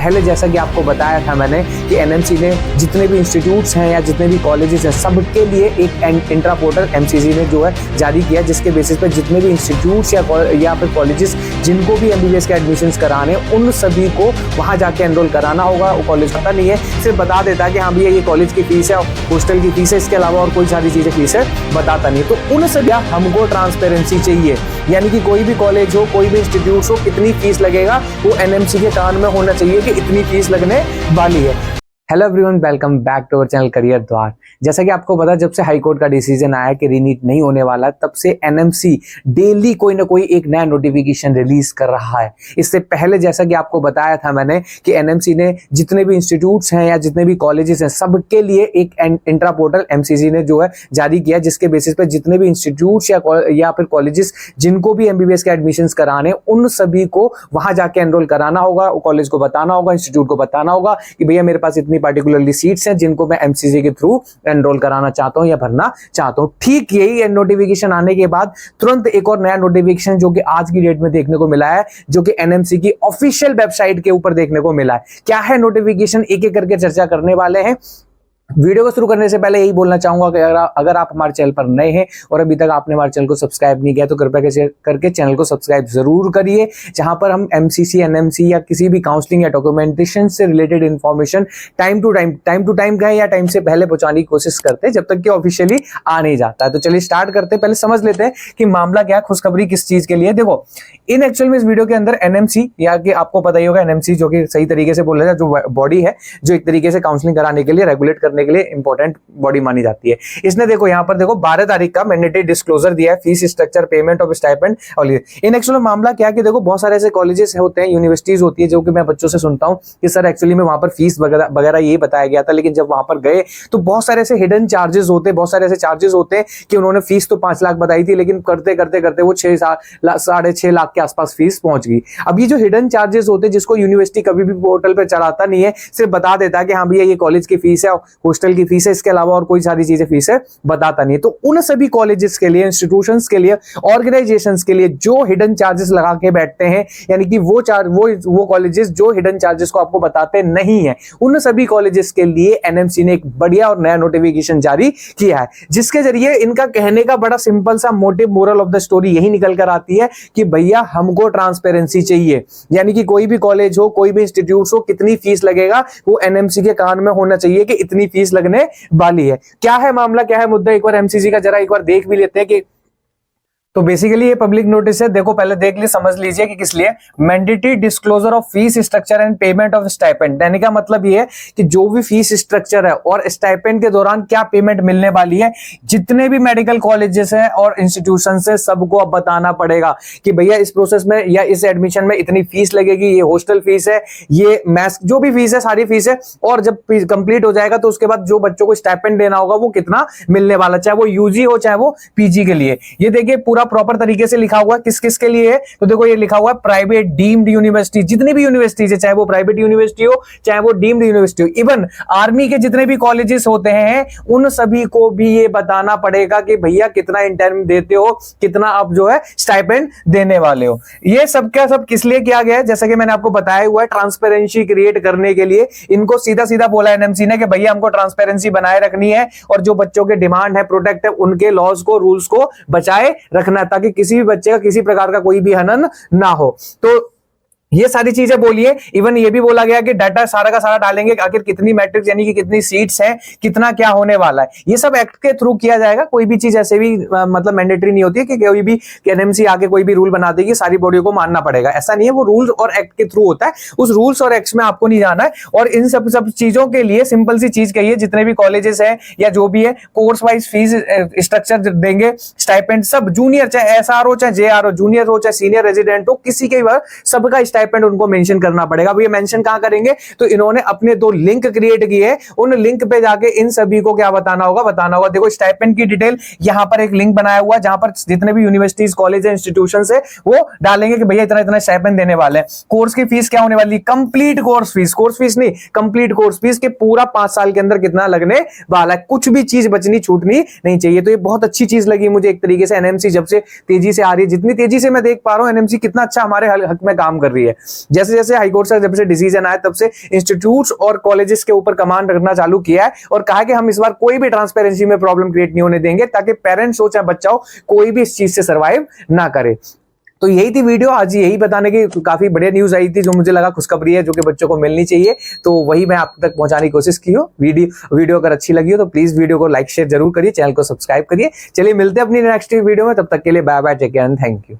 पहले जैसा कि आपको बताया था मैंने कि एनएमसी ने जितने भी इंस्टीट्यूट्स हैं या जितने भी कॉलेजेस हैं सबके लिए एक इंट्रा पोर्टल एमसीसी ने जो है जारी किया, जिसके बेसिस पे जितने भी इंस्टीट्यूट्स या फिर कॉलेजेस जिनको भी एमबीबीएस के एडमिशंस कराने उन सभी को वहां जाके एनरोल कराना होगा। वो कॉलेज पता नहीं है, सिर्फ बता देता है कि हाँ भैया ये कॉलेज की फीस है, हॉस्टल की फीस है, इसके अलावा और कोई सारी चीजें फीस है बताता नहीं। तो उन सभी हमको ट्रांसपेरेंसी चाहिए, यानी कि कोई भी कॉलेज हो, कोई भी इंस्टीट्यूट हो, कितनी फीस लगेगा वो एनएमसी के कान में होना चाहिए कि इतनी फीस लगने वाली है। Hello everyone, welcome back to our channel career द्वार। जैसा कि आपको पता, जब से हाई कोर्ट का डिसीजन आया कि रीनीट नहीं होने वाला, तब से एनएमसी डेली कोई ना कोई एक नया नोटिफिकेशन रिलीज कर रहा है। इससे पहले जैसा कि आपको बताया था मैंने कि एनएमसी ने जितने भी इंस्टीट्यूट्स हैं या जितने भी कॉलेजेस हैं सबके लिए एक इंट्रा पोर्टल एमसीसी ने जो है जारी किया, जिसके बेसिस पे जितने भी इंस्टीट्यूट्स या फिर कॉलेजेस जिनको भी एमबीबीएस के एडमिशंस कराने उन सभी को वहां जाके एनरोल कराना होगा। कॉलेज को बताना होगा, इंस्टीट्यूट को बताना होगा कि भैया मेरे पास पार्टिकुलरली सीट्स हैं जिनको मैं एमसीसी के थ्रू एनरोल कराना चाहता हूं या भरना चाहता हूं। ठीक यही नोटिफिकेशन आने के बाद तुरंत एक और नया नोटिफिकेशन जो कि आज की डेट में देखने को मिला है, जो कि एनएमसी की ऑफिशियल वेबसाइट के ऊपर देखने को मिला है। क्या है नोटिफिकेशन, एक एक करके चर्चा करने वाले हैं। वीडियो को शुरू करने से पहले यही बोलना चाहूंगा कि अगर आप हमारे चैनल पर नए हैं और अभी तक आपने हमारे चैनल को सब्सक्राइब नहीं किया तो कृपया करके चैनल को सब्सक्राइब जरूर करिए, जहां पर हम एमसीसी, एनएमसी या किसी भी काउंसलिंग या डॉक्यूमेंटेशन से related information time to time कहें या टाइम से पहले पहुंचाने की कोशिश करते हैं, जब तक कि ऑफिशियली आ नहीं जाता है। तो चलिए स्टार्ट करते हैं। पहले समझ लेते हैं कि मामला क्या, खुशखबरी किस चीज के लिए। देखो, इन एक्चुअल में इस वीडियो के अंदर एनएमसी, या कि आपको पता ही होगा एनएमसी जो कि सही तरीके से बोल रहा है, जो बॉडी है जो एक तरीके से काउंसलिंग कराने के लिए, रेगुलेट करने के लिए इंपॉर्टेंट बॉडी मानी जाती है। इसने देखो यहाँ पर देखो 12 तारीख का मैंडेटरी डिस्क्लोजर दिया है, fees structure, payment of stipend. और इन एक्चुअल मामला क्या कि देखो बहुत सारे ऐसे कॉलेजेस होते हैं, यूनिवर्सिटीज होती है, जो कि मैं बच्चों से सुनता हूँ कि सर एक्चुअली में वहां पर फीस वगैरह ये बताया गया था, लेकिन जब वहां पर गए तो बहुत सारे ऐसे हिडन चार्जेस होते हैं, बहुत सारे ऐसे चार्जेस होते हैं कि उन्होंने फीस तो 5 लाख बताई थी, लेकिन करते करते करते वो 6.5 लाख के आसपास फीस पहुंच गई। अब ये जो हिडन चार्जेस होते हैं, जिसको यूनिवर्सिटी कभी भी पोर्टल पे चढ़ाता नहीं है, सिर्फ बता देता है कि हाँ भैया ये कॉलेज की फीस है, हॉस्टल की फीस है, इसके अलावा और कोई सारी चीजें फीस है बताता नहीं। तो उन सभी कॉलेजेस के लिए, इंस्टीट्यूशंस के लिए, ऑर्गेनाइजेशंस के लिए जो हिडन चार्जेस लगा के बैठते हैं, यानी कि वो कॉलेजेस जो हिडन चार्जेस को आपको बताते नहीं है, उन सभी कॉलेजेस के लिए एनएमसी ने एक बढ़िया और नया नोटिफिकेशन जारी किया है, जिसके जरिए इनका कहने का बड़ा सिंपल सा motive, moral of the story यही निकल कर आती है कि भैया हमको ट्रांसपेरेंसी चाहिए। यानी कि कोई भी कॉलेज हो, कोई भी इंस्टीट्यूट हो, कितनी फीस लगेगा वो एनएमसी के कान में होना चाहिए कि इतनी फीस लगने वाली है। क्या है मामला, क्या है मुद्दा, एक बार एमसीसी का जरा एक बार देख भी लेते हैं कि तो बेसिकली ये पब्लिक नोटिस है। देखो पहले देख ली, समझ लीजिए कि किस लिए। Mandatory disclosure of fees structure and payment of stipend. यानी का मतलब ये है कि जो भी फीस स्ट्रक्चर है और स्टाइपेंड के दौरान क्या पेमेंट मिलने वाली है, जितने भी मेडिकल कॉलेजेस हैं और इंस्टीट्यूशन है सबको अब बताना पड़ेगा कि भैया इस प्रोसेस में या इस एडमिशन में इतनी फीस लगेगी, ये हॉस्टल फीस है, ये मैथ्स जो भी फीस है, सारी फीस है। और जब कंप्लीट हो जाएगा तो उसके बाद जो बच्चों को स्टाइपेंड देना होगा वो कितना मिलने वाला, चाहे वो यूजी हो चाहे वो पीजी के लिए। ये देखिए पूरा प्रॉपर तरीके से लिखा हुआ, किस किस के लिए है। तो देखो ये लिखा हुआ है प्राइवेट डीम्ड यूनिवर्सिटी, जितनी भी यूनिवर्सिटीज है, चाहे वो प्राइवेट यूनिवर्सिटी हो चाहे वो डीम्ड यूनिवर्सिटी हो, इवन आर्मी के जितने भी कॉलेजेस होते हैं उन सभी को भी ये बताना पड़ेगा कि भैया कितना इंटर्न देते हो, कितना आप जो है स्टाइपेंड देने वाले हो। ये सब क्या सब किस लिए किया गया है, जैसा कि मैंने आपको बताया हुआ है, ट्रांसपेरेंसी क्रिएट करने के लिए। इनको सीधा सीधा बोला एनएमसी ने कि भैया हमको ट्रांसपेरेंसी बनाए रखनी है और जो बच्चों के डिमांड है, प्रोटेक्ट है, उनके लॉज को, रूल्स को बचाए रखना, ताकि किसी भी बच्चे का किसी प्रकार का कोई भी हनन ना हो। तो ये सारी चीजें बोलिए। इवन ये भी बोला गया कि डाटा सारा का सारा डालेंगे, आखिर कितनी मैट्रिक्स यानी कि कितनी सीट्स हैं, कितना क्या होने वाला है, ये सब एक्ट के थ्रू किया जाएगा। कोई भी चीज ऐसे भी मतलब मैंडेटरी नहीं होती है कि कोई भी एनएमसी आके कोई भी रूल बना देगी, सारी बॉडियों को मानना पड़ेगा, ऐसा नहीं है। वो रूल्स और एक्ट के थ्रू होता है, उस रूल्स और एक्ट्स में आपको नहीं जाना है। और इन सब चीजों के लिए सिंपल सी चीज कहिए, जितने भी कॉलेजेस हैं या जो भी है, कोर्स वाइज फीस स्ट्रक्चर देंगे, स्टाइपेंड सब, जूनियर चाहे एसआर हो चाहे जेआर हो, जूनियर हो चाहे सीनियर रेजिडेंट हो, किसी के सबका स्टाइपेंड उनको मेंशन करना पड़ेगा। अब ये मेंशन कहां करेंगे, तो इन्होंने अपने 2 लिंक क्रिएट किए, उन लिंक पे जाके इन सभी को क्या बताना होगा। देखो स्टाइपेंड की डिटेल यहां पर एक लिंक बनाया हुआ है, जहां पर जितने भी यूनिवर्सिटीज, कॉलेज, इंस्टीट्यूशंस है वो डालेंगे कि भैया इतना इतना स्टाइपेंड देने वाले हैं। कोर्स की फीस क्या होने वाली, कंप्लीट कोर्स फीस नहीं, कंप्लीट कोर्स फीस के पूरा 5 साल के अंदर कितना लगने वाला है, कुछ भी चीज बचनी छूटनी नहीं चाहिए। तो ये बहुत अच्छी चीज लगी मुझे एक तरीके से। एनएमसी जब से तेजी से आ रही है, जितनी तेजी से मैं देख पा रहा हूं एनएमसी कितना अच्छा हमारे हक में काम कर रही है। जैसे जैसे हाईकोर्ट से जब से डिसीजन आया तब से इंस्टीट्यूट्स और कॉलेजेस के ऊपर कमांड रखना चालू किया है और कहा कि हम इस बार कोई भी ट्रांसपेरेंसी में प्रॉब्लम क्रिएट नहीं होने देंगे, ताकि पेरेंट्स हो चाहे बच्चा हो कोई भी इस चीज से सर्वाइव ना करे। तो यही थी वीडियो आज, यही बताने की काफी बढ़िया न्यूज आई थी जो मुझे लगा खुशखबरी है जो कि बच्चों को मिलनी चाहिए, तो वही मैं आप तक पहुंचाने की कोशिश की हूँ। वीडियो अगर अच्छी लगी हो तो प्लीज वीडियो को लाइक शेयर जरूर करिए, चैनल को सब्सक्राइब करिए। चलिए मिलते हैं अपनी नेक्स्ट वीडियो में, तब तक के लिए bye bye, take care and thank you.